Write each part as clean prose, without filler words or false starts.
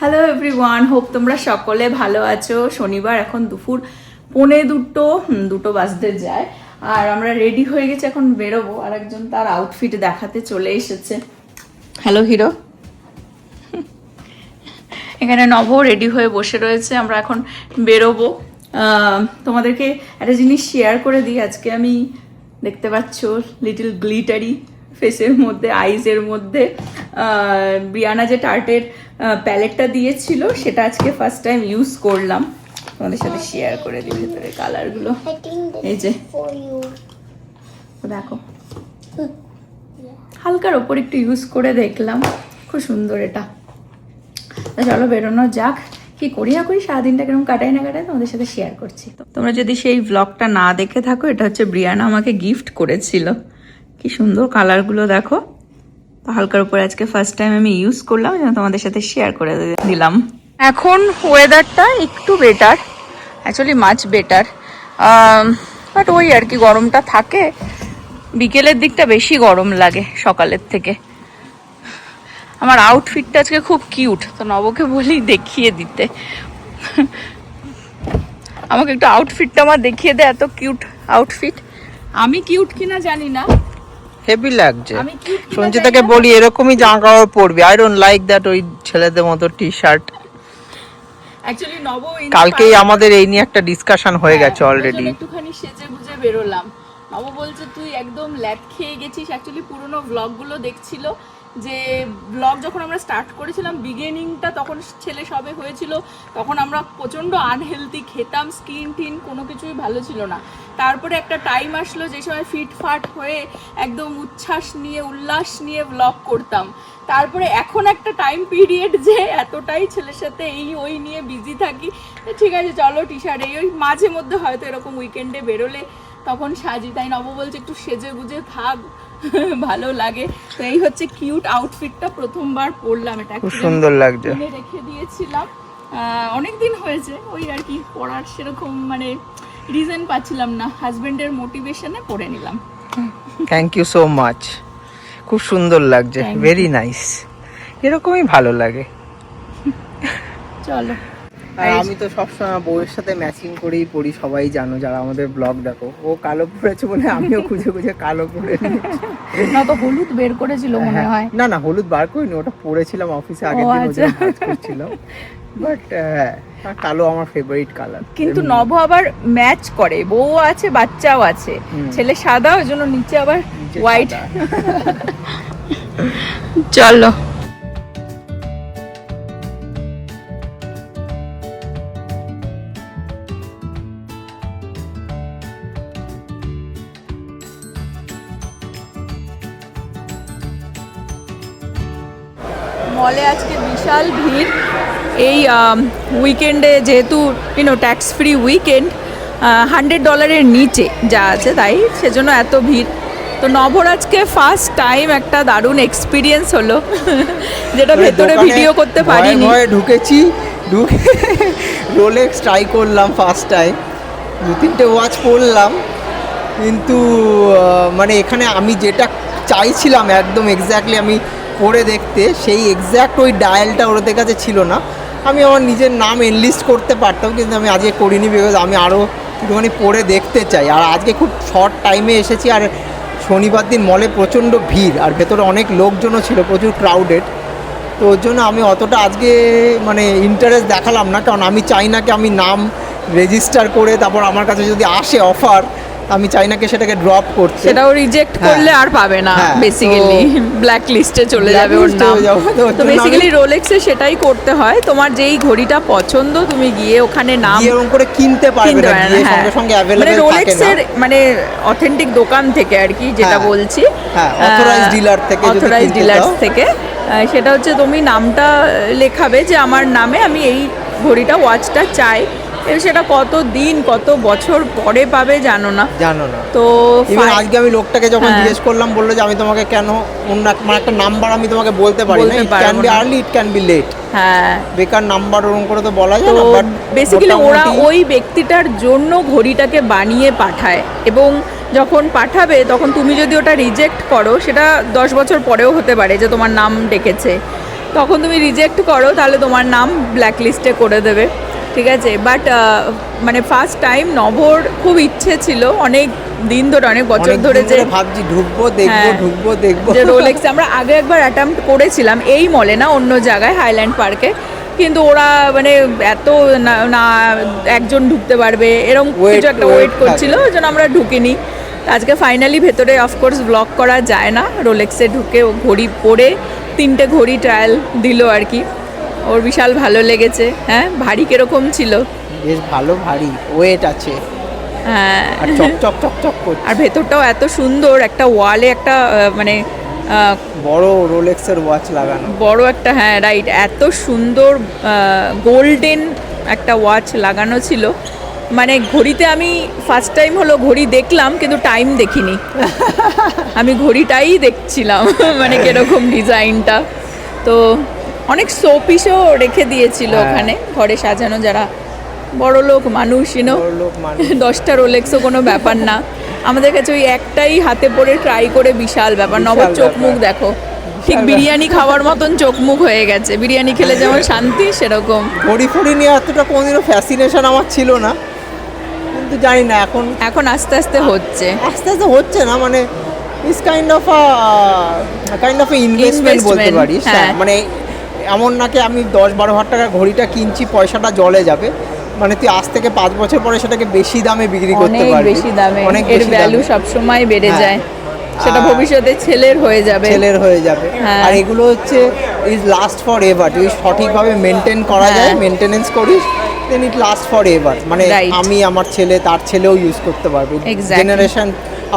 Hello everyone, hope তোমরা সকলে ভালো আছো। শনিবার এখন দুপুর 1:45 বাজতে যায় আর আমরা রেডি হয়ে গেছি, এখন বেরোবো। আর একজন তার আউটফিট দেখাতে চলে এসেছে। Hello hero. এখানে নব রেডি হয়ে বসে রয়েছে, আমরা এখন বেরোবো। তোমাদেরকে একটা জিনিস শেয়ার করে দিই। আজকে আমি দেখতে পাচ্ছ লিটল গ্লিটারি ফেসের মধ্যে, আইজের মধ্যে ব্রিয়ানা যে টার্টের প্যালেটটা দিয়েছিল সেটা আজকে ফার্স্ট টাইম ইউজ করলাম। তোমাদের সাথে শেয়ার করে দিই ভেতরে কালারগুলো। এই যে দেখো, হালকার ওপর একটু ইউজ করে দেখলাম, খুব সুন্দর এটা। চলো বেরোনো যাক। কি করি না করি, সারাদিনটা কিরকম কাটাই না কাটাই তোমাদের সাথে শেয়ার করছি। তোমরা যদি সেই ব্লগটা না দেখে থাকো, এটা হচ্ছে ব্রিয়ানা আমাকে গিফট করেছিল। কি সুন্দর কালারগুলো দেখো। হালকার উপরে আজকে ফার্স্ট টাইম আমি ইউজ করলাম, তোমাদের সাথে শেয়ার করে দিলাম। এখন ওয়েদারটা একটু better, actually much better, but ওই আর কি গরমটা থাকে। বিকেলের দিকটা বেশি গরম লাগে সকালের থেকে। আমার আউটফিটটা আজকে খুব কিউট, তো নবকে বলি দেখিয়ে দিতে। আমাকে একটু আউটফিটটা আমার দেখিয়ে দে, এত কিউট আউটফিট। আমি কিউট কিনা জানি না, হেভি লাগছে। সঞ্চিতাকে বলি এরকমই জামা কাপড় পরবি। আই ডোন্ট লাইক দ্যাট ওই ছেলেদের মতো টি শার্ট। অ্যাকচুয়ালি নব কালকেই আমাদের এই নিয়ে একটা ডিসকাশন হয়ে গেছে অলরেডি। একটুখানি সেজে গুজে বেরোলাম। নব বলছে তুই একদম ল্যাদ খেয়ে গেছিস। অ্যাকচুয়ালি পুরোনো ব্লগগুলো দেখছিল, যে ব্লগ যখন আমরা স্টার্ট করেছিলাম বিগিনিংটা, তখন ছেলে সবে হয়েছিল, তখন আমরা প্রচণ্ড আনহেলদি খেতাম, স্কিন টিন কোনো কিছুই ভালো ছিল না। তারপরে একটা টাইম আসলো যে সময় ফিটফাট হয়ে একদম উচ্ছ্বাস নিয়ে উল্লাস নিয়ে ব্লগ করতাম। তারপরে এখন একটা টাইম পিরিয়ড যে এতটাই ছেলের সাথে এই ওই নিয়ে বিজি থাকি। ঠিক আছে চলো টি শার্ট, এই ওই মাঝে মধ্যে হয়তো এরকম উইকেন্ডে বেরোলে তখন সাজি। তাই নব বলছে একটু সেজে গুজে থাক, ভালো লাগে। তো এই হচ্ছে কিউট আউটফিটটা, প্রথমবার পরলাম। এটা খুব সুন্দর লাগছে, কিনে রেখে দিয়েছিলাম অনেকদিন হয়েছে, ওই আর কি পরার সেরকম মানে রিজন পাচ্ছিলাম না, হাজবেন্ডের মোটিভেশনে পরে নিলাম। থ্যাংক ইউ সো মাচ, খুব সুন্দর লাগছে, ভেরি নাইস। এরকমই ভালো লাগে। চলো। আর আমি তো সবসময় বউয়ের সাথে ম্যাচিং করেই পরি, সবাই জানো যারা আমাদের ব্লগ দেখো। ও কালো পরেছে বলে আমিও খুঁজে খুঁজে কালো পরে না তো হলুদ বের করেছিল মনে হয়। না না, হলুদ বার করিনি, ওটা পরেছিলাম অফিসে আগের দিন, ওটা কাজ করছিলাম। বাট কালো আমার ফেভারিট কালার। কিন্তু নব আবার ম্যাচ করে, বউ আছে বাচ্চাও আছে, ছেলে সাদা, ওই জন্য নিচে আবার হোয়াইট। চলো। মলে আজকে বিশাল ভিড়। এই উইকেন্ডে যেহেতু ট্যাক্স ফ্রি উইকেন্ড, $100 নিচে যা আছে, তাই সেজন্য এত ভিড়। তো নভর আজকে ফার্স্ট টাইম একটা দারুণ এক্সপিরিয়েন্স হলো, যেটা ভেতরে ভিডিও করতে পারিনি। ঢুকে রোলেক্স ট্রাই করলাম ফার্স্ট টাইম, 2-3টে ওয়াচ পরলাম, কিন্তু মানে এখানে আমি যেটা চাইছিলাম একদম এক্স্যাক্টলি আমি পরে দেখতে, সেই এক্স্যাক্ট ওই ডায়ালটা ওদের কাছে ছিল না। আমি আমার নিজের নাম এনলিস্ট করতে পারতাম, কিন্তু আমি আজকে করিনি, বিকজ আমি আরও একটুখানি পরে দেখতে চাই। আর আজকে খুব শর্ট টাইমে এসেছি, আর শনিবার দিন মলে প্রচণ্ড ভিড়, আর ভেতরে অনেক লোকজনও ছিল, প্রচুর ক্রাউডেড। তো ওর জন্য আমি অতটা আজকে মানে ইন্টারেস্ট দেখালাম না, কারণ আমি চাই না কি আমি নাম রেজিস্টার করে তারপর আমার কাছে যদি আসে অফার, আমি চাই না কি সেটাকে ড্রপ করতে, সেটাও রিজেক্ট করলে আর পাবে না, বেসিক্যালি ব্ল্যাক লিস্টে চলে যাবে ওর নাম। তো বেসিক্যালি রোলেক্সে সেটাই করতে হয়, তোমার যেই ঘড়িটা পছন্দ তুমি গিয়ে ওখানে নাম এরকম করে কিনতে পারবে না, সঙ্গে সঙ্গে अवेलेबल থাকে না। রোলেক্সের মানে অথেন্টিক দোকান থেকে আর কি, যেটা বলছি, হ্যাঁ অথরাইজড ডিলার থেকে, অথরাইজড ডিলার্স থেকে। সেটা হচ্ছে তুমি নামটা লেখাবে যে আমার নামে আমি এই ঘড়িটা ওয়াচটা চাই, সেটা কত দিন কত বছর পরে পাবে জানো না। তো আজকে আমি লোকটাকে যখন জিজ্ঞেস করলাম, বললো যে আমি তোমাকে কেন অন্য একটা নাম্বার আমি তোমাকে বলতে পারি না, it can be early, it can be late. হ্যাঁ, বেকার নাম্বার ওরকম করে তো বলা যায় না। বাট বেসিক্যালি ওরা ওই ব্যক্তিটার জন্য ঘড়িটাকে বানিয়ে পাঠায়, এবং যখন পাঠাবে তখন তুমি যদি ওটা রিজেক্ট করো, সেটা 10 বছর পরেও হতে পারে যে তোমার নাম ডেকেছে। তখন তুমি রিজেক্ট করো তাহলে তোমার নাম ব্ল্যাক লিস্টে করে দেবে, ঠিক আছে। বাট মানে ফার্স্ট টাইম নভোর খুব ইচ্ছে ছিল অনেক দিন ধরে, অনেক বছর ধরে, যে ভাবছি ঢুকবো দেখবো, হ্যাঁ, ঢুকবো দেখবো। যে রোলেক্সে আমরা আগে একবার অ্যাটেম্প্ট করেছিলাম, এই মলে না, অন্য জায়গায় হাইল্যান্ড পার্কে, কিন্তু ওরা মানে এত না একজন ঢুকতে পারবে এরকম কিছু একটা ওয়েট করছিল, ওই জন্য আমরা ঢুকিনি। আজকে ফাইনালি ভেতরে অফকোর্স ব্লগ করা যায় না, রোলেক্সে ঢুকে ও ঘড়ি পরে 3টে ঘড়ি ট্রায়াল দিল আর কি, ওর বিশাল ভালো লেগেছে। হ্যাঁ, ভারী কিরকম ছিল? বেশ ভালো, ভারী ওয়েট আছে, হ্যাঁ, আর চকচক চকচক করছে। আর ভেতরটাও এত সুন্দর, একটা ওয়ালে একটা মানে বড় রোলেক্সের ওয়াচ লাগানো, বড় একটা, হ্যাঁ রাইট, এত সুন্দর গোল্ডেন একটা ওয়াচ লাগানো ছিল। মানে ঘড়িতে আমি ফার্স্ট টাইম হলো ঘড়ি দেখলাম কিন্তু টাইম দেখিনি, আমি ঘড়িটাই দেখছিলাম মানে কিরকম ডিজাইনটা। তো অনেক শোপিসও রেখে দিয়েছিল ওখানে ঘরে সাজানো, যারা বড় লোক মানুষ, বড়লোক মানুষ। 10টা রোলেক্সও কোনো ব্যাপার না, আমাদের কাছে ওই একটাই হাতে পরে ট্রাই করে বিশাল ব্যাপার। নবর চোখ মুখ দেখো, ঠিক বিরিয়ানি খাওয়ার মতন চোখ মুখ হয়ে গেছে, বিরিয়ানি খেলে যেমন শান্তি সেরকম। ঘড়ি ফড়ি নিয়ে এতটা কোনোদিনও ফ্যাসিনেশন আমার ছিল না, কিন্তু জানি না এখন এখন আস্তে আস্তে হচ্ছে, আস্তে আস্তে হচ্ছে না, মানে ইস কাইন্ড অফ ইনভেস্টমেন্ট বলতে পারিস। হ্যাঁ। মানে এমন নাকি আমি 10-12 হাজার টাকার ঘড়িটা কিনছি, পয়সাটা জলে যাবে, মানে তুই আজ থেকে 5 বছর পরে সেটাকে বেশি দামে বিক্রি করতে অনেক পারবি, বেশি দামে, অনেক এর বেশি ভ্যালু দামে। সব সময় বেড়ে হ্যাঁ। যায়, সেটা ভবিষ্যতে ছেলের হয়ে যাবে, সেলের হয়ে যাবে। হ্যাঁ। আর এগুলো হচ্ছে ইজ লাস্ট ফর এভার, যদি সঠিকভাবে মেনটেন করা যায়, হ্যাঁ। মেনটেনেন্স করিস, দেন ইট লাস্ট ফর এভার। মানে Right. আমি, আমার ছেলে, তার ছেলেও ইউজ করতে পারবে, Exactly. Generation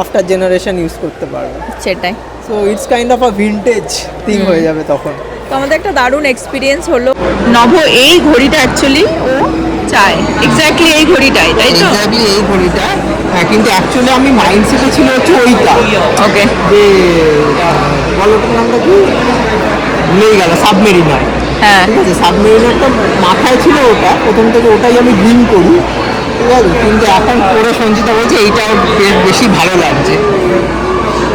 after generation use করতে পারবে। সেটাই। So it's kind of a vintage thing হয়ে যাবে তখন। তো আমাদের একটা দারুণ এক্সপিরিয়েন্স হলো। নভ এই ঘড়িটা অ্যাকচুয়ালি ও চায়, এক্স্যাক্টলি এই ঘড়িটাই, তাই তো? এক্স্যাক্টলি এই ঘড়িটা, হ্যাঁ, কিন্তু অ্যাকচুয়ালি আমি মাইন্ডসেটে ছিল হচ্ছে ওইটা, ওকে, যে বলোটার নামটা কি ভুলেই গেল, সাবমেরিনার। হ্যাঁ, ঠিক আছে, সাবমেরিনারটা মাথায় ছিল, ওটা প্রথম থেকে ওটাই আমি ড্রিম করি, ঠিক আছে। কিন্তু এখন পরে সঞ্চিতা বলছে এইটা ওর বেশি ভালো লাগছে,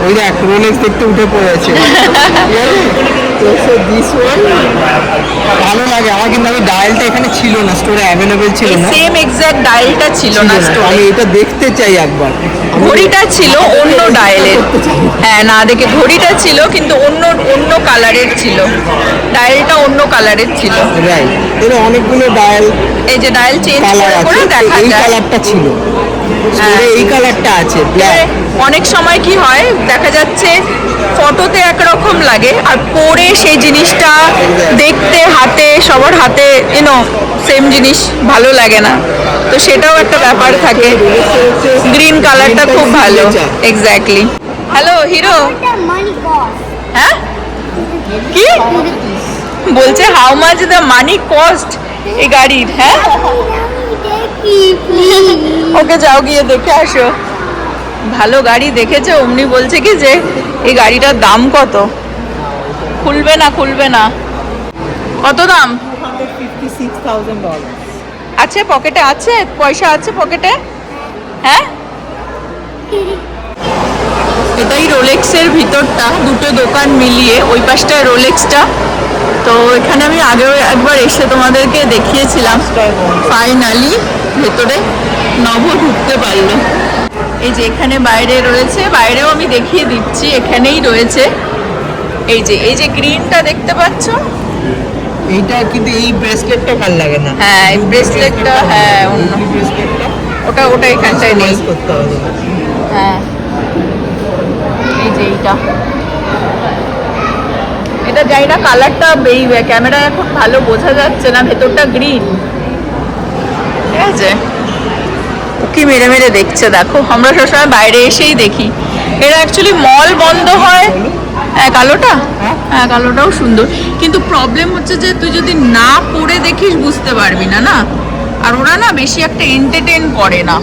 ওই দেখ রোলেক্স দেখতে উঠে পড়েছে, ঠিক আছে। তো সো দিস ওয়ান ভালো লাগে আমার, কিন্তু আমি ডায়ালটা এখানে ছিল না, স্টোরে অ্যাভেলেবেল ছিল এই না, সেম এক্স্যাক্ট ডায়ালটা ছিল না স্টোরে, আমি এটা দেখতে চাই একবার। ঘড়িটা ছিল অন্য ডায়ালের, হ্যাঁ না দেখে ঘড়িটা ছিল কিন্তু অন্য অন্য কালারের ছিল, ডায়ালটা অন্য কালারের ছিল। রাইট, এর অনেকগুলো ডায়াল এই যে ডায়াল চেঞ্জ কালার করে করে আছে, দেখা এই যায়। কালারটা ছিল, স্টোরে এই কালারটা আছে ব্ল্যাক। অনেক সময় কি হয় দেখা যাচ্ছে ফটোতে একরকম লাগে আর পরে সেই জিনিসটা দেখতে হাতে, সবার হাতে সেম জিনিস ভালো লাগে না, তো সেটাও একটা ব্যাপার থাকে। গ্রিন কালারটা খুব ভালো, exactly. Hello hero, The money cost. হ্যাঁ কি বলছে? How much the money cost এই গাড়ির? হ্যাঁ, ওকে যাও গিয়ে দেখে আসো, ভালো গাড়ি দেখেছো? অমনি বলছে কি যে এই গাড়িটার দাম কত, খুলবে না খুলবে না, কত দাম $256,000 আছে পকেটে? আছে পয়সা আছে পকেটে? হ্যাঁ, এটাই রোলেক্সের ভিতরটা, দুটো দোকান মিলিয়ে, ওই পাশটায় রোলেক্সটা। তো এখানে আমি আগেও একবার এসে তোমাদেরকে দেখিয়েছিলাম, ফাইনালি ভেতরে নভ ঢুকতে পারলো। এই যে এখানে বাইরে রয়েছে, বাইরেও আমি দেখিয়ে দিচ্ছি, এখানেই রয়েছে, এই যে গ্রিনটা দেখতে পাচ্ছ, এইটা কিন্তু এই ব্রেসলেটটা ভালো লাগে না। হ্যাঁ এই ব্রেসলেটটা, হ্যাঁ অন্য ব্রেসলেটটা ওটা এখানটায় নেই, করতে হবে। হ্যাঁ এই যে এটা যাই না, কালারটা বেরিয়ে ক্যামেরায় এখন ভালো বোঝা যাচ্ছে না, ভেতরটা গ্রিন, ঠিক আছে। কি মেরে মেরে দেখছে দেখো, আমরা সবসময় বাইরে এসেই দেখি, এরা অ্যাকচুয়ালি মল বন্ধ হয়। হ্যাঁ কালোটা, হ্যাঁ কালোটাও সুন্দর, কিন্তু প্রবলেম হচ্ছে যে তুই যদি না পরে দেখিস বুঝতে পারবি না, না, আর ওরা না বেশি একটা এন্টারটেইন করে না,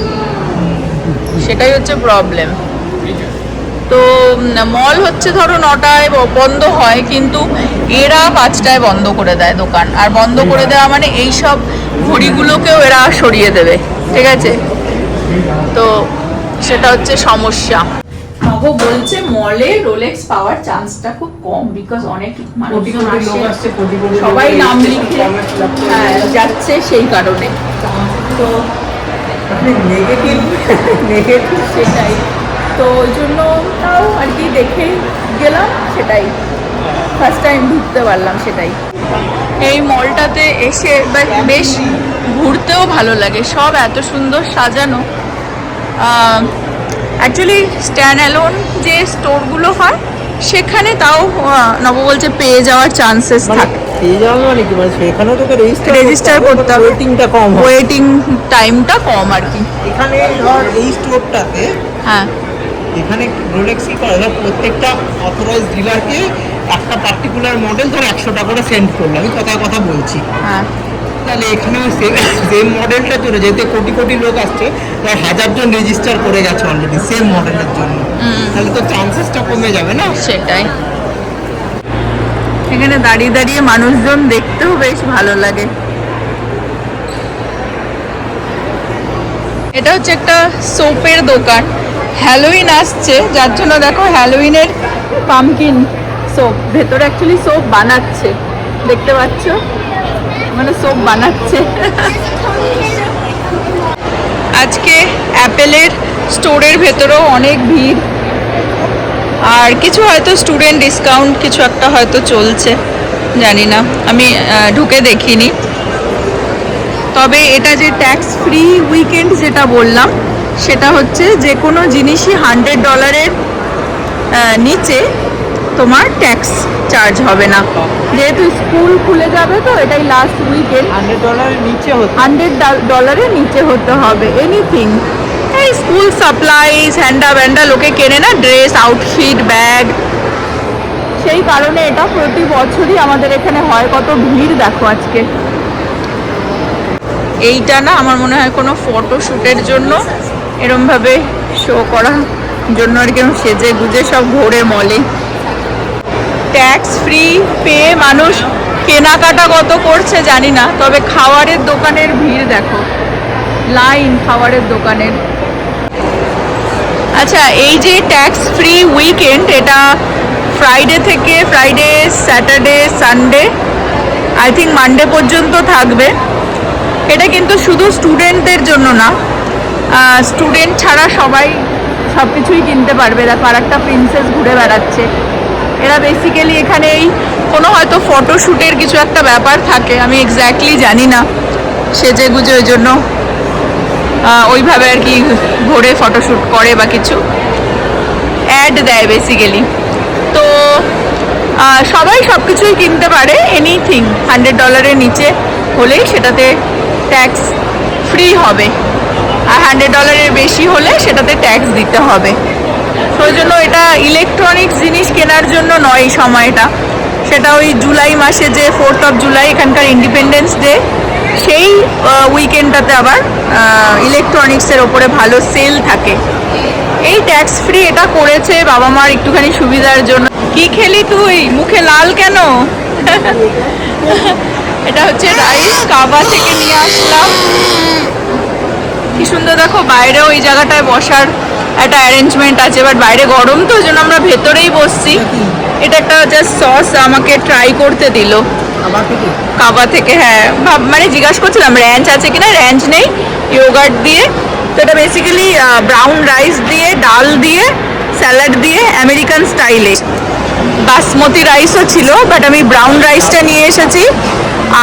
সেটাই হচ্ছে প্রবলেম। তো মল হচ্ছে ধরো 9টায় বন্ধ হয়, কিন্তু এরা 5টায় বন্ধ করে দেয় দোকান, আর বন্ধ করে দেওয়া মানে এই সব ঘড়িগুলোকেও এরা সরিয়ে দেবে, ঠিক আছে। তো সেটা হচ্ছে সমস্যা। নব নব বলছে মলে রোলেক্স পাওয়ার চান্সটা খুব কম, বিকজ অনেক মানুষজন আসে, সবাই নাম লিখে হ্যাঁ যাচ্ছে সেই কারণে। তো সেটাই, তো ওই জন্য তাও আর কি দেখে গেলাম, সেটাই ফার্স্ট টাইম ঢুকতে পারলাম সেটাই। এই মলটাতে এসে বেশ ঘুরতেও ভালো লাগে, সব এত সুন্দর সাজানো। অ্যাকচুয়ালি স্ট্যান্ড অ্যালোন যে স্টোরগুলো হয় সেখানে তাও নব বলছে পেয়ে যাওয়ার চান্সেস থাকে। পেয়ে যাওয়া মানে কি, মানে সেখানেও তোকে রেজিস্টার করতে হবে, ওয়েটিংটা কম হয়, ওয়েটিং টাইমটা কম আর কি। এখানে ধর এই স্টোরটাতে, হ্যাঁ এখানে রোলেক্সই করে ধর প্রত্যেকটা অথরাইজ ডিলারকে একটা পার্টিকুলার মডেল ধর 100 টাকা করে সেন্ড করলো, আমি কথা বলছি, হ্যাঁ তাহলে এখানেও সেম মডেলটার জন্য যেতে কোটি কোটি লোক আসছে, প্রায় 1000 জন রেজিস্টার করে গেছে অলরেডি সেম মডেলের জন্য, তাহলে তো চান্সেসটা কমে যাবে না। সেটাই, এখানে দাঁড়িয়ে দাঁড়িয়ে মানুষজন দেখতেও বেশ ভালো লাগে। এটা হচ্ছে একটা সোপের দোকান, হ্যালোইন আসছে যার জন্য দেখো হ্যালোইনের পামকিন সোপ, ভেতরে অ্যাকচুয়ালি সোপ বানাচ্ছে, দেখতে পাচ্ছ মানে সোপ বানাচ্ছে। আজকে অ্যাপেলের স্টোরের ভেতরেও অনেক ভিড়, আর কিছু হয়তো স্টুডেন্ট ডিসকাউন্ট কিছু একটা হয়তো চলছে, জানি না, আমি ঢুকে দেখিনি। তবে এটা যে ট্যাক্স ফ্রি উইকেন্ড যেটা বললাম, সেটা হচ্ছে যে কোনো জিনিসই $100 নিচে তোমার ট্যাক্স চার্জ হবে না, যেহেতু স্কুল খুলে যাবে তো এটাই লাস্ট উইকেন্ড। $100 নিচে হতো, $100 নিচে হতে হবে এনিথিং, এই স্কুল সাপ্লাইজ হ্যান্ডা ব্যান্ডা লোকে কেনে না, ড্রেস আউটফিট ব্যাগ, সেই কারণে এটা প্রতি বছরই আমাদের এখানে হয়। কত ভিড় দেখো আজকে। এইটা না আমার মনে হয় কোনো ফটোশ্যুটের জন্য এরমভাবে শো করার জন্য আর কি সেজে গুজে সব ঘোরে মলে। ট্যাক্স ফ্রি পেয়ে মানুষ কেনাকাটা কত করছে জানি না, তবে খাবারের দোকানের ভিড় দেখো, লাইন খাবারের দোকানের। আচ্ছা, এই যে ট্যাক্স ফ্রি উইকেন্ড, এটা ফ্রাইডে থেকে Friday Saturday Sunday I think Monday পর্যন্ত থাকবে। এটা কিন্তু শুধু স্টুডেন্টদের জন্য না, স্টুডেন্ট ছাড়া সবাই সব কিছুই কিনতে পারবে। দেখো আর একটা প্রিন্সেস ঘুরে বেড়াচ্ছে। এরা বেসিক্যালি এখানে এই কোনো হয়তো ফটোশ্যুটের কিছু একটা ব্যাপার থাকে, আমি এক্স্যাক্টলি জানি না, সেজে গুজে ওই জন্য ওইভাবে আর কি ঘুরে ফটোশ্যুট করে বা কিছু অ্যাড দেয় বেসিক্যালি। তো সবাই সব কিছুই কিনতে পারে, এনিথিং $100 নিচে হলেই সেটাতে ট্যাক্স ফ্রি হবে, আর $100 বেশি হলে সেটাতে ট্যাক্স দিতে হবে। ওই জন্য এটা ইলেকট্রনিক্স জিনিস কেনার জন্য নয় এই সময়টা, সেটা ওই জুলাই মাসে যে 4th of July এখানকার ইন্ডিপেন্ডেন্স ডে, সেই উইকেন্ডটাতে আবার ইলেকট্রনিক্সের ওপরে ভালো সেল থাকে। এই ট্যাক্স ফ্রি এটা করেছে বাবা মার একটুখানি সুবিধার জন্য। কি খেলি তুই, মুখে লাল কেন? এটা হচ্ছে রাইস, কাবা থেকে নিয়ে আসলাম। কি সুন্দর দেখো, বাইরেও এই জায়গাটায় বসার একটা অ্যারেঞ্জমেন্ট আছে, বাট বাইরে গরম তো ওই জন্য আমরা ভেতরেই বসছি। এটা একটা জাস্ট সস আমাকে ট্রাই করতে দিল কাবা থেকে। হ্যাঁ মানে জিজ্ঞাসা করছিলাম র্যাঞ্চ আছে কিনা, র্যাঞ্চ নেই, ইয়োগার্ট দিয়ে। তো এটা বেসিক্যালি ব্রাউন রাইস দিয়ে, ডাল দিয়ে, স্যালাড দিয়ে, আমেরিকান স্টাইলে। বাসমতি রাইসও ছিল, বাট আমি ব্রাউন রাইসটা নিয়ে এসেছি।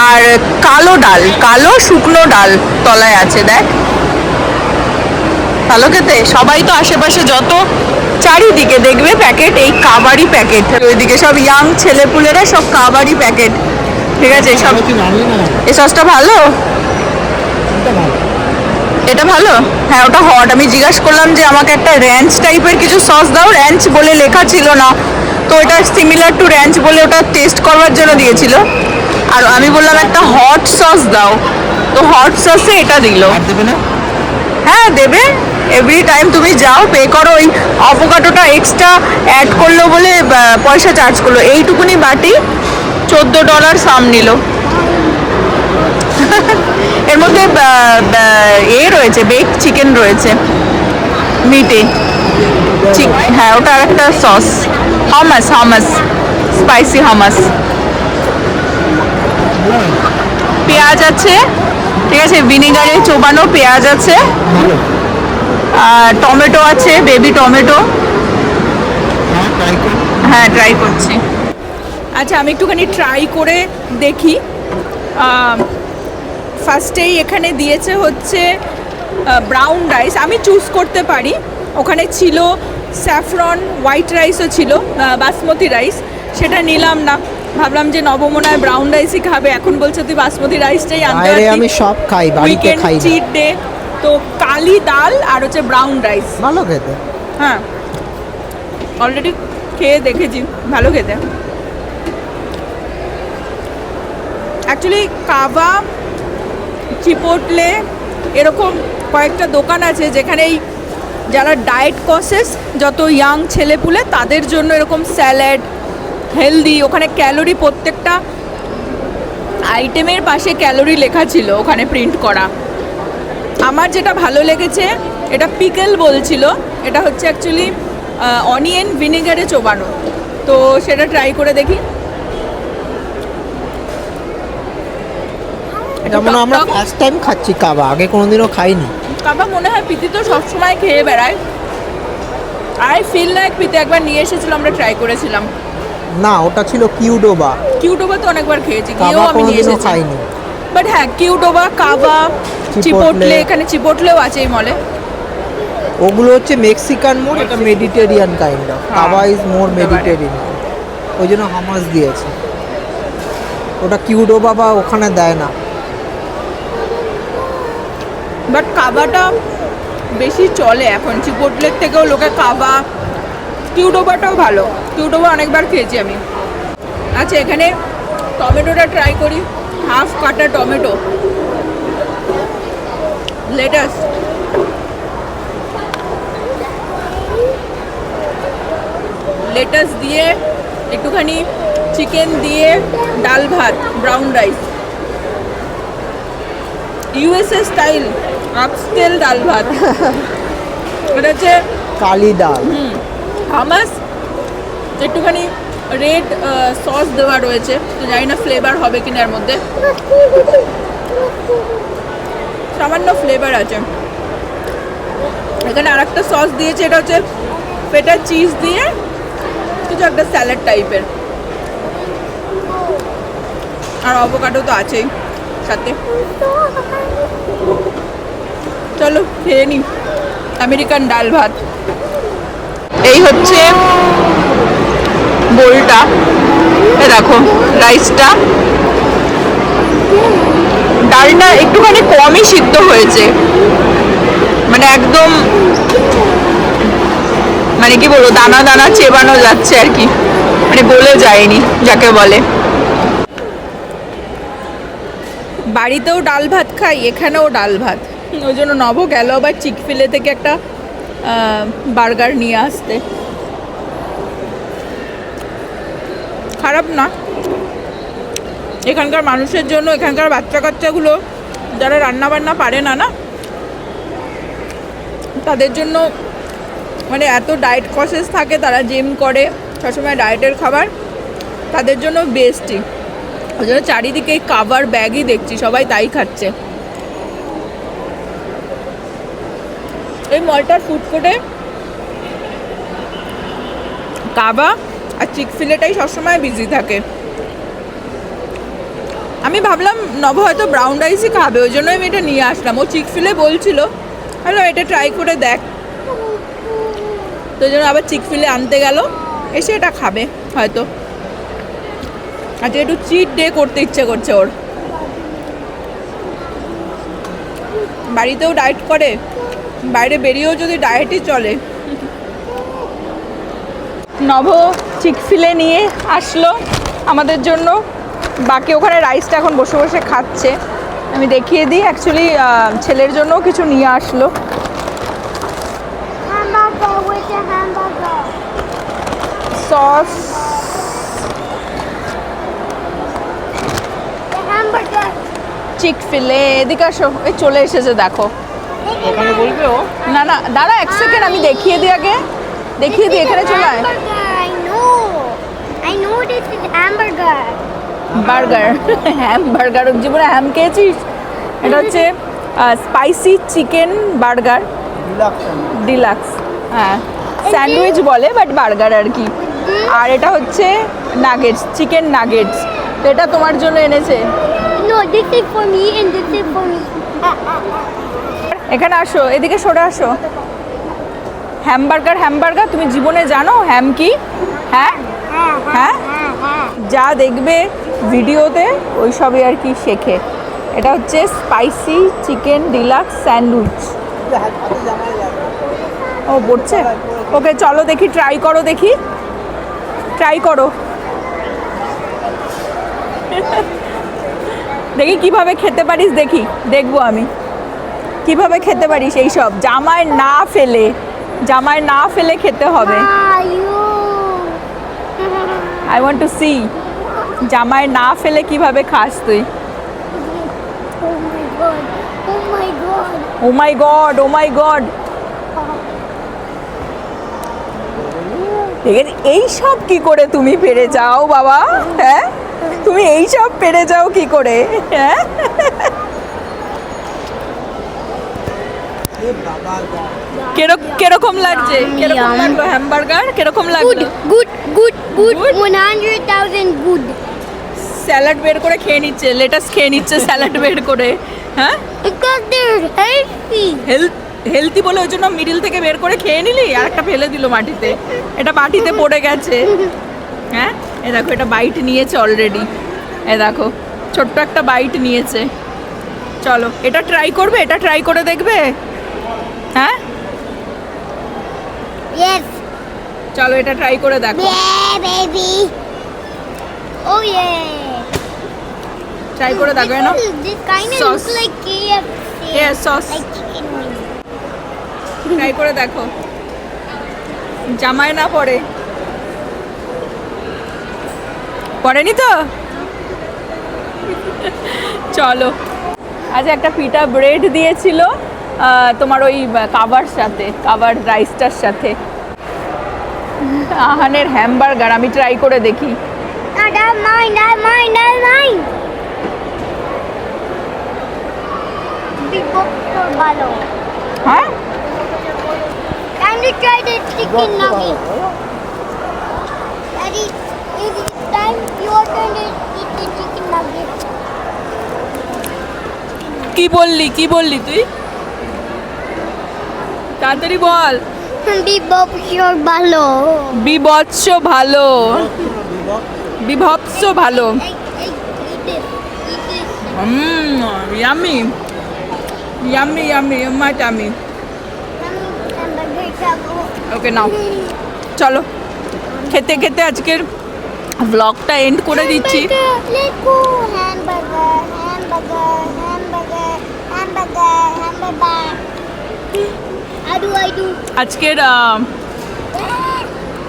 আর কালো ডাল, কালো শুকনো ডাল তলায় আছে, দেখ ভালো খেতে। সবাই তো আশেপাশে যত চারিদিকে দেখবে প্যাকেট, এই কাবারই প্যাকেট, ওইদিকে সব ইয়াং ছেলেপুলেরা সব কাবারই প্যাকেট। ঠিক আছে, সব এই সসটা ভালো, এটা ভালো। হ্যাঁ ওটা হট। আমি জিজ্ঞাসা করলাম যে আমাকে একটা র্যাঞ্চ টাইপের কিছু সস দাও, র্যাঞ্চ বলে লেখা ছিল না, তো এটা সিমিলার টু র্যাঞ্চ বলে ওটা টেস্ট করবার জন্য দিয়েছিল। আর আমি বললাম একটা হট সস দাও, তো হট সসে এটা দিল। দেবে না? হ্যাঁ দেবে, এভরি টাইম তুমি যাও পে করো। ওই অ্যাভোকাডোটা এক্সট্রা অ্যাড করলো বলে পয়সা চার্জ করলো। এইটুকুনি বাটি $14 সাম নিল। এর মধ্যে রয়েছে, বেক চিকেন রয়েছে মিটে। হ্যাঁ ওটা একটা সস, হামাস স্পাইসি হামাস। পেঁয়াজ আছে, ঠিক আছে, ভিনেগারে চোবানো পেঁয়াজ আছে, আর টমেটো আছে, বেবি টমেটো। হ্যাঁ ট্রাই করছি। আচ্ছা আমি একটুখানি ট্রাই করে দেখি। ফার্স্টেই এখানে দিয়েছে হচ্ছে ব্রাউন রাইস, আমি চুজ করতে পারি। ওখানে ছিল স্যাফরন হোয়াইট রাইসও ছিল, বাসমতি রাইস, সেটা নিলাম না। ভাবলাম যে নবমনায় ব্রাউন রাইসই খাবে, এখন বলছে তুই বাসমতি রাইসটাই আনতে আরে আমি সব খাই, বাড়িতে খাই না। চিট ডে তো কালি ডাল আর হচ্ছে ব্রাউন রাইস ভালো খেতে। হ্যাঁ অলরেডি খেয়ে দেখেছি, ভালো খেতে। অ্যাকচুয়ালি কাবা, চিপোটলে এরকম কয়েকটা দোকান আছে যেখানে এই যারা ডায়েট কনসিয়াস যত ইয়াং ছেলেপুলে তাদের জন্য এরকম স্যালাড হেলদি, ওখানে ক্যালোরি প্রত্যেকটা আইটেমের পাশে ক্যালোরি লেখা ছিল ওখানে প্রিন্ট করা। আমার যেটা ভালো লেগেছে এটা পিকেল বলছিল, এটা হচ্ছে অ্যাকচুয়ালি অনিয়ন ভিনেগারে চোবানো, তো সেটা ট্রাই করে দেখি। যেমন আমরা ফার্স্ট টাইম খাচ্ছি কাবা, আগে কোনোদিনও খাইনি। কাবা মনে হয় পিতি তো সবসময় খেয়ে বেড়ায়, আই ফিল লাইক পিতি একবার নিয়ে এসেছিল, আমরা ট্রাই করেছিলাম। না ওটা ছিল কিউডোবা। কিউডোবা তো অনেকবার খেয়েছি, কাবা গিয়েও আমি নিয়ে কোনোদিনও এসেছি, খাইনি। বাট হ্যাঁ কিউডোবা, কাবা, চিপোটলে, এখানে চিপোটলেও আছে এই মলে। ওগুলো হচ্ছে মেক্সিকান মোড, এটা Mediterranean kind of. Kaaba is more Mediterranean, ওই জন্য হামাস দিয়েছে। ওটা কিউডোবা বা ওখানে দেয় না। বাট কাবাটা বেশি চলে এখন, চিপোটলের থেকেও লোকে কাবা, কিউডোবাটাও ভালো, কিউডোবা অনেকবার খেয়েছি আমি। আচ্ছা এখানে টমেটোটা ট্রাই করি, হাফ কাটা টমেটো, লেটাস, লেটাস দিয়ে একটুখানি চিকেন দিয়ে ডাল ভাত, brown rice, USA style upscale ডাল ভাত। এটা হচ্ছে কালি ডাল, হামাস, একটুখানি রেড সস দেওয়া রয়েছে, তো জানি না ফ্লেভার হবে কিনা এর মধ্যে, সামান্য ফ্লেভার আছে। এখানে আর একটা সস দিয়েছে, এটা হচ্ছে ফেটা চিজ দিয়ে কিছু একটা স্যালাড টাইপের, আর অ্যাভোকাডো তো আছেই সাথে। চলো খেয়ে নি আমেরিকান ডাল ভাত। এই হচ্ছে বোলটা, দেখো রাইসটা, ডালটা একটুখানি কমই সিদ্ধ হয়েছে, মানে একদম মানে কি বলবো দানা দানা চেবানো যাচ্ছে আর কি, মানে গলে যায়নি যাকে বলে। বাড়িতেও ডাল ভাত খাই, এখানেও ডাল ভাত, ওই জন্য নব গেল আবার চিকফিলে থেকে একটা বার্গার নিয়ে আসতে। খারাপ না, এখানকার মানুষের জন্য, এখানকার বাচ্চা কাচ্চাগুলো যারা রান্না বান্না পারে না না, তাদের জন্য মানে এত ডায়েট কনসিয়াস থাকে, তারা জিম করে, সবসময় ডায়েটের খাবার, তাদের জন্য বেস্টই। ওই জন্য চারিদিকে এই কাবার ব্যাগই দেখছি, সবাই তাই খাচ্ছে। এই মলটার ফুড কোর্টে কাবা আর চিকফিলেটাই সবসময় বিজি থাকে। আমি ভাবলাম নব হয়তো ব্রাউন রাইসই খাবে, ওই জন্য আমি এটা নিয়ে আসলাম। ও চিকফিলে বলছিল, হ্যালো এটা ট্রাই করে দেখ, তো ওই জন্য আবার চিকফিলে আনতে গেল, এসে এটা খাবে হয়তো। আজকে একটু চিট ডে করতে ইচ্ছে করছে ওর। বাড়িতেও ডায়েট করে, বাইরে বেরিয়েও যদি ডায়েটই চলে। নভ চিকফিলে নিয়ে আসলো আমাদের জন্য, বাকি ওখানে রাইসটা এখন বসে বসে খাচ্ছে। আমি দেখিয়ে দিই, অ্যাকচুয়ালি ছেলের জন্যও কিছু নিয়ে আসলো। সস, চিকফিলে, এদিকে আসো, এই চলে এসেছে দেখো। ওখানে বলবে ও। না না দাঁড়া এক সেকেন্ড, আমি দেখিয়ে দিই আগে। দেখিয়ে দিই, এখানে চলে আয়। I know this is hamburger. Burger, hamburger, জীবনে হ্যাম খেয়েছিস? এটা হচ্ছে স্পাইসি চিকেন বার্গার ডিলাক্স, হ্যাঁ স্যান্ডউইচ বলে বাট বার্গার আর কি। আর এটা হচ্ছে নাগেটস, চিকেন নাগেটস, তো এটা তোমার জন্য এনেছে। No, this is for me and this is for me. এখানে আসো, এদিকে সরে আসো। হ্যামবার্গার, হ্যামবার্গার তুমি জীবনে জানো হ্যাম কি? হ্যাঁ হ্যাঁ, যা দেখবে ভিডিওতে ওই সবই আর কি শেখে। এটা হচ্ছে স্পাইসি চিকেন ডিলাক্স স্যান্ডউইচ। ও পড়ছে, ওকে চলো দেখি, ট্রাই করো, দেখি ট্রাই করো, দেখি কিভাবে খেতে পারিস, দেখি দেখবো আমি কিভাবে খেতে পারিস এই সব, জামায় না ফেলে, জামায় না ফেলে খেতে হবে। আই ওয়ান্ট টু সি জামায় না ফেলে কিভাবে খাস তুই। Oh my god. Oh my god. Oh my god, oh my god. এই সব কি করে তুমি পেরে যাও বাবা? হ্যাঁ, তুমি এই সব পেরে যাও কি করে? হ্যাঁ, কিরকম লাগছে, কিরকম লাগলো হ্যামবার্গার, কিরকম লাগলো? Good, good, good, good. Good? 100,000 good. Salad বের করে খেয়ে নিচ্ছে, লেটাস খেয়ে নিচ্ছে স্যালাড বের করে। হ্যাঁ, Because they're healthy. হেলদি বলে ওই জন্য মিডিল থেকে বের করে খেয়ে নিলি, আর একটা ফেলে দিল মাটিতে, এটা মাটিতে পড়ে গেছে। হ্যাঁ, এ দেখো এটা বাইট নিয়েছে অলরেডি, এ দেখো ছোট্ট একটা বাইট নিয়েছে। চলো এটা ট্রাই করবে, এটা ট্রাই করে দেখবে। হ্যাঁ Yes. চলো এটা ট্রাই করে দেখো, Yeah, baby. Oh yeah. Try করে দেখো। না This kind of Sauce. looks like KFC. Yes, sauce. Like chicken wings. Try করে দেখো, জামায় না পড়ে, পড়েনি তো? চলো, আজ একটা পিটা ব্রেড দিয়েছিল তোমার ওই কাবার সাথে, কাবার রাইসটার সাথে। আহানের হ্যামবার্গার আমি ট্রাই করে দেখি। No, that's mine, that's mine, that's mine. Big box for Balo. হ্যাঁ, Time to try the chicken nugget. Daddy, it is time your turn to eat the chicken nugget. কি বললি, কি বললি তুই? তাড়াতাড়ি বল। Big box for Balo. বিভৎস ভালো, বিভৎস ভালো। Eat this, eat this. Yummy yummy yummy my tummy. Hamburger taco. Okay নাও, চলো খেতে খেতে আজকের ব্লগটা এন্ড করে দিচ্ছি। Let's go. Hamburger, hamburger, hamburger, hamburger, hamburger. How do I do? আজকের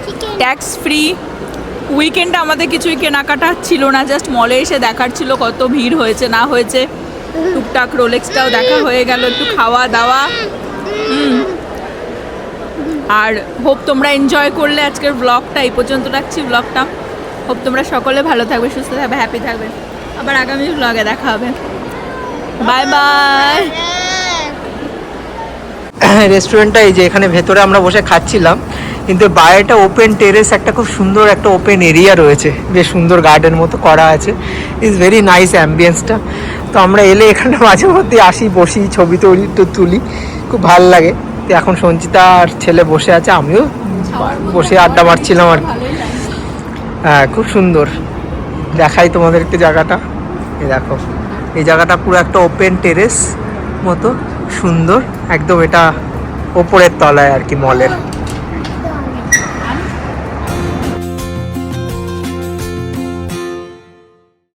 Chicken. ট্যাক্স ফ্রি উইকেন্ডে আমাদের কিছুই কেনাকাটা ছিল না, জাস্ট মলে এসে দেখার ছিল কত ভিড় হয়েছে না হয়েছে। টুকটাক রোলেক্সটাও দেখা হয়ে গেল, একটু খাওয়া দাওয়া। আর হোপ তোমরা এনজয় করলে আজকের ব্লগটা, এই পর্যন্ত রাখছি ব্লগটা। হোপ তোমরা সকলে ভালো থাকবে, সুস্থ থাকবে, হ্যাপি থাকবে। আবার আগামী ব্লগে দেখা হবে। Bye bye. রেস্টুরেন্টটা এই যে এখানে ভেতরে আমরা বসে খাচ্ছিলাম, কিন্তু বাইরেটা ওপেন টেরেস, একটা খুব সুন্দর একটা ওপেন এরিয়া রয়েছে, বেশ সুন্দর গার্ডেন মতো করা আছে। ইজ ভেরি নাইস অ্যাম্বিয়েন্সটা। তো আমরা এলে এখানে মাঝে মধ্যে আসি, বসি, ছবি তুলি, খুব ভালো লাগে। তো এখন সঞ্চিতা আর ছেলে বসে আছে, আমিও বসে আড্ডা মারছিলাম আর কি। হ্যাঁ, খুব সুন্দর। দেখাই তোমাদেরকে জায়গাটা, এই দেখো এই জায়গাটা পুরো একটা ওপেন টেরেস মতো সুন্দর একদম, এটা ওপরের তলায় আর কি মলের।